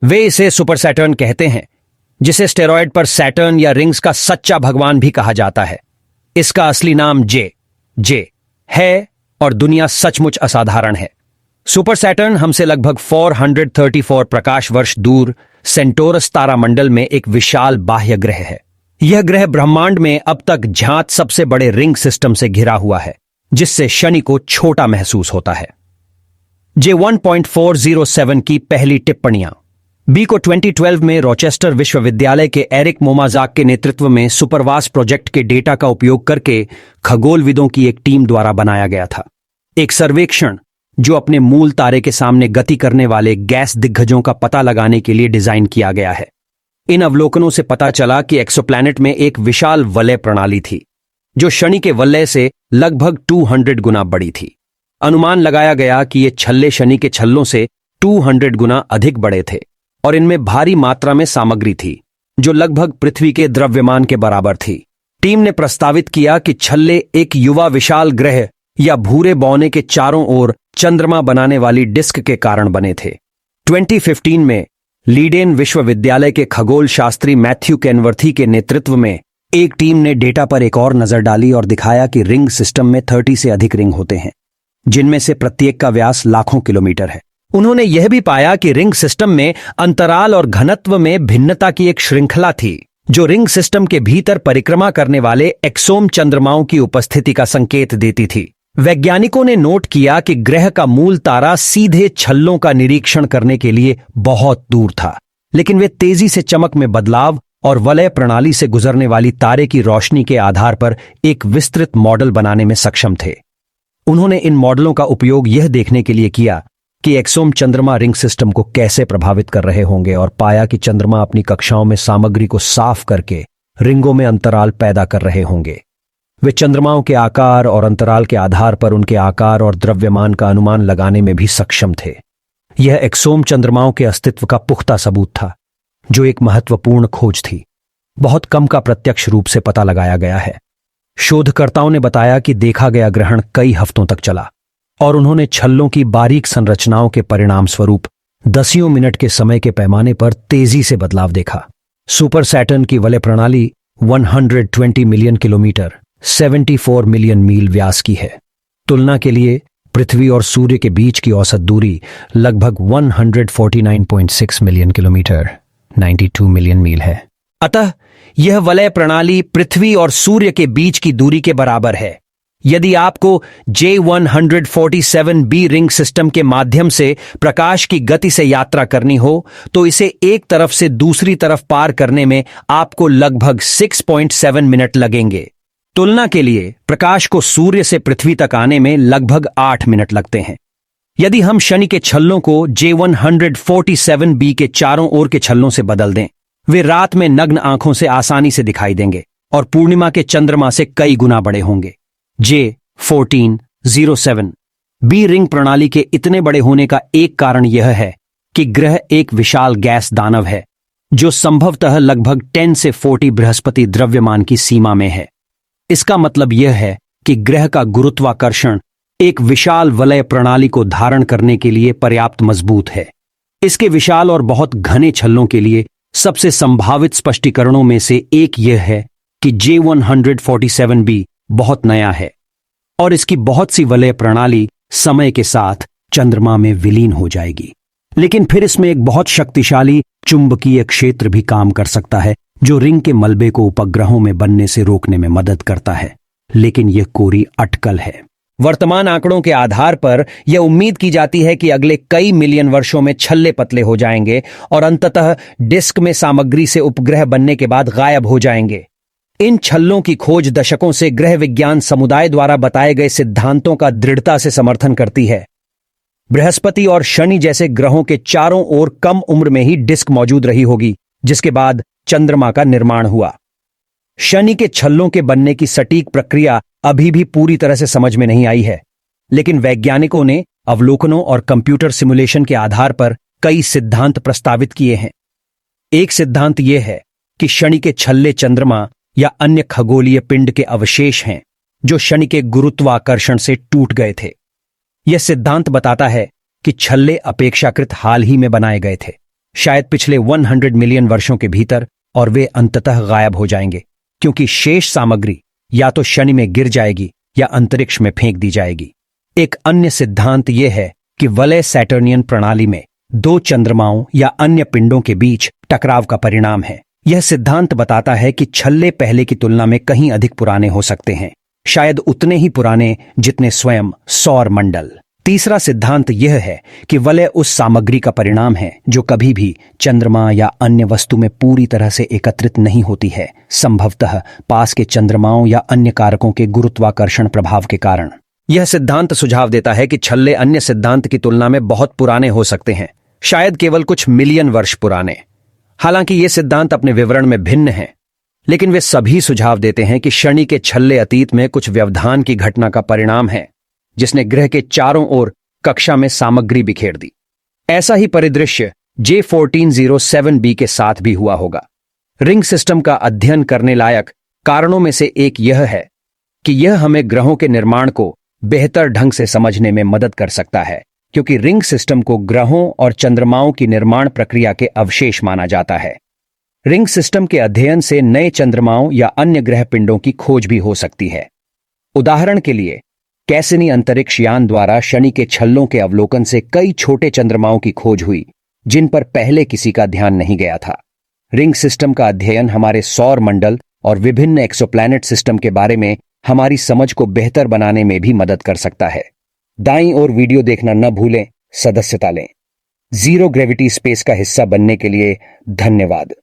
वे इसे super Saturn कहते हैं, जिसे स्टेरॉयड पर सैटर्न या रिंग्स का सच्चा भगवान भी कहा जाता है। इसका असली नाम जे है और दुनिया सचमुच असाधारण है। सुपर सैटर्न हमसे लगभग 434 प्रकाश वर्ष दूर सेंटोरस तारामंडल में एक विशाल बाह्य ग्रह है। यह ग्रह ब्रह्मांड में अब तक ज्ञात सबसे बड़े रिंग सिस्टम से घिरा हुआ है, जिससे शनि को छोटा महसूस होता है। J1.407 की पहली टिप्पणियां। बी को 2012 में रॉचेस्टर विश्वविद्यालय के एरिक मोमाजाक के नेतृत्व में सुपरवास प्रोजेक्ट के डेटा का उपयोग करके खगोलविदों की एक टीम द्वारा बनाया गया था। एक सर्वेक्षण जो अपने मूल तारे के सामने गति करने वाले गैस दिग्गजों का पता लगाने के लिए डिजाइन किया गया है। इन अवलोकनों से पता चला कि एक्सोप्लैनेट में एक विशाल वलय प्रणाली थी, जो शनि के वलय से लगभग 200 गुना बड़ी थी। अनुमान लगाया गया कि ये छल्ले शनि के छल्लों से 200 गुना अधिक बड़े थे और इनमें भारी मात्रा में सामग्री थी, जो लगभग पृथ्वी के द्रव्यमान के बराबर थी। टीम ने प्रस्तावित किया कि छल्ले एक युवा विशाल ग्रह या भूरे बौने के चारों ओर चंद्रमा बनाने वाली डिस्क के कारण बने थे। 2015 में लीडेन विश्वविद्यालय के खगोल शास्त्री मैथ्यू केनवर्थी के नेतृत्व में एक टीम ने डेटा पर एक और नजर डाली और दिखाया कि रिंग सिस्टम में 30 से अधिक रिंग होते हैं, जिनमें से प्रत्येक का व्यास लाखों किलोमीटर है। उन्होंने यह भी पाया कि रिंग सिस्टम में अंतराल और घनत्व में भिन्नता की एक श्रृंखला थी, जो रिंग सिस्टम के भीतर परिक्रमा करने वाले एक्सोम चंद्रमाओं की उपस्थिति का संकेत देती थी। वैज्ञानिकों ने नोट किया कि ग्रह का मूल तारा सीधे छल्लों का निरीक्षण करने के लिए बहुत दूर था, लेकिन वे तेजी से चमक में बदलाव और वलय प्रणाली से गुजरने वाली तारे की रोशनी के आधार पर एक विस्तृत मॉडल बनाने में सक्षम थे। उन्होंने इन मॉडलों का उपयोग यह देखने के लिए किया कि एक्सोम चंद्रमा रिंग सिस्टम को कैसे प्रभावित कर रहे होंगे और पाया कि चंद्रमा अपनी कक्षाओं में सामग्री को साफ करके रिंगों में अंतराल पैदा कर रहे होंगे। वे चंद्रमाओं के आकार और अंतराल के आधार पर उनके आकार और द्रव्यमान का अनुमान लगाने में भी सक्षम थे। यह एक्सोम चंद्रमाओं के अस्तित्व का पुख्ता सबूत था, जो एक महत्वपूर्ण खोज थी। बहुत कम का प्रत्यक्ष रूप से पता लगाया गया है। शोधकर्ताओं ने बताया कि देखा गया ग्रहण कई हफ्तों तक चला और उन्होंने छल्लों की बारीक संरचनाओं के परिणाम स्वरूप दसियों मिनट के समय के पैमाने पर तेजी से बदलाव देखा। सुपर सैटर्न की वलय प्रणाली 120 मिलियन किलोमीटर 74 मिलियन मील व्यास की है। तुलना के लिए पृथ्वी और सूर्य के बीच की औसत दूरी लगभग 149.6 मिलियन किलोमीटर 92 मिलियन मील है। अतः यह वलय प्रणाली पृथ्वी और सूर्य के बीच की दूरी के बराबर है। यदि आपको J147b रिंग सिस्टम के माध्यम से प्रकाश की गति से यात्रा करनी हो, तो इसे एक तरफ से दूसरी तरफ पार करने में आपको लगभग 6.7 मिनट लगेंगे। तुलना के लिए प्रकाश को सूर्य से पृथ्वी तक आने में लगभग 8 मिनट लगते हैं। यदि हम शनि के छल्लों को J147b के चारों ओर के छल्लों से बदल दें, वे रात में नग्न आंखों से आसानी से दिखाई देंगे और पूर्णिमा के चंद्रमा से कई गुना बड़े होंगे। J1407b रिंग प्रणाली के इतने बड़े होने का एक कारण यह है कि ग्रह एक विशाल गैस दानव है, जो संभवतः लगभग 10 से 40 बृहस्पति द्रव्यमान की सीमा में है। इसका मतलब यह है कि ग्रह का गुरुत्वाकर्षण एक विशाल वलय प्रणाली को धारण करने के लिए पर्याप्त मजबूत है। इसके विशाल और बहुत घने छल्लों के लिए सबसे संभावित स्पष्टीकरणों में से एक यह है कि J147b बहुत नया है और इसकी बहुत सी वलय प्रणाली समय के साथ चंद्रमा में विलीन हो जाएगी। लेकिन फिर इसमें एक बहुत शक्तिशाली चुंबकीय क्षेत्र भी काम कर सकता है, जो रिंग के मलबे को उपग्रहों में बनने से रोकने में मदद करता है। लेकिन यह कोरी अटकल है। वर्तमान आंकड़ों के आधार पर यह उम्मीद की जाती है कि अगले कई मिलियन वर्षों में छल्ले पतले हो जाएंगे और अंततः डिस्क में सामग्री से उपग्रह बनने के बाद गायब हो जाएंगे। इन छल्लों की खोज दशकों से ग्रह विज्ञान समुदाय द्वारा बताए गए सिद्धांतों का दृढ़ता से समर्थन करती है। बृहस्पति और शनि जैसे ग्रहों के चारों ओर कम उम्र में ही डिस्क मौजूद रही होगी, जिसके बाद चंद्रमा का निर्माण हुआ। शनि के छल्लों के बनने की सटीक प्रक्रिया अभी भी पूरी तरह से समझ में नहीं आई है, लेकिन वैज्ञानिकों ने अवलोकनों और कंप्यूटर सिमुलेशन के आधार पर कई सिद्धांत प्रस्तावित किए हैं। एक सिद्धांत यह है कि शनि के छल्ले चंद्रमा या अन्य खगोलीय पिंड के अवशेष हैं, जो शनि के गुरुत्वाकर्षण से टूट गए थे। यह सिद्धांत बताता है कि छल्ले अपेक्षाकृत हाल ही में बनाए गए थे शायद पिछले 100 मिलियन वर्षों के भीतर, और वे अंततः गायब हो जाएंगे, क्योंकि शेष सामग्री या तो शनि में गिर जाएगी या अंतरिक्ष में फेंक दी जाएगी। एक अन्य सिद्धांत यह है कि वलय सैटर्नियन प्रणाली में दो चंद्रमाओं या अन्य पिंडों के बीच टकराव का परिणाम है। यह सिद्धांत बताता है कि छल्ले पहले की तुलना में कहीं अधिक पुराने हो सकते हैं, शायद उतने ही पुराने जितने स्वयं सौर मंडल। तीसरा सिद्धांत यह है कि वलय उस सामग्री का परिणाम है जो कभी भी चंद्रमा या अन्य वस्तु में पूरी तरह से एकत्रित नहीं होती है, संभवतः पास के चंद्रमाओं या अन्य कारकों के गुरुत्वाकर्षण प्रभाव के कारण। यह सिद्धांत सुझाव देता है कि छल्ले अन्य सिद्धांत की तुलना में बहुत पुराने हो सकते हैं, शायद केवल कुछ मिलियन वर्ष पुराने। हालांकि ये सिद्धांत अपने विवरण में भिन्न हैं, लेकिन वे सभी सुझाव देते हैं कि शनि के छल्ले अतीत में कुछ व्यवधान की घटना का परिणाम है, जिसने ग्रह के चारों ओर कक्षा में सामग्री बिखेर दी। ऐसा ही परिदृश्य J1407b के साथ भी हुआ होगा। रिंग सिस्टम का अध्ययन करने लायक कारणों में से एक यह है कि यह हमें ग्रहों के निर्माण को बेहतर ढंग से समझने में मदद कर सकता है, क्योंकि रिंग सिस्टम को ग्रहों और चंद्रमाओं की निर्माण प्रक्रिया के अवशेष माना जाता है। रिंग सिस्टम के अध्ययन से नए चंद्रमाओं या अन्य ग्रह पिंडों की खोज भी हो सकती है। उदाहरण के लिए, कैसिनी अंतरिक्ष यान द्वारा शनि के छल्लों के अवलोकन से कई छोटे चंद्रमाओं की खोज हुई, जिन पर पहले किसी का ध्यान नहीं गया था। रिंग सिस्टम का अध्ययन हमारे सौर मंडल और विभिन्न एक्सोप्लैनेट सिस्टम के बारे में हमारी समझ को बेहतर बनाने में भी मदद कर सकता है। दाईं ओर वीडियो देखना न भूलें, सदस्यता लें। जीरो ग्रेविटी स्पेस का हिस्सा बनने के लिए धन्यवाद।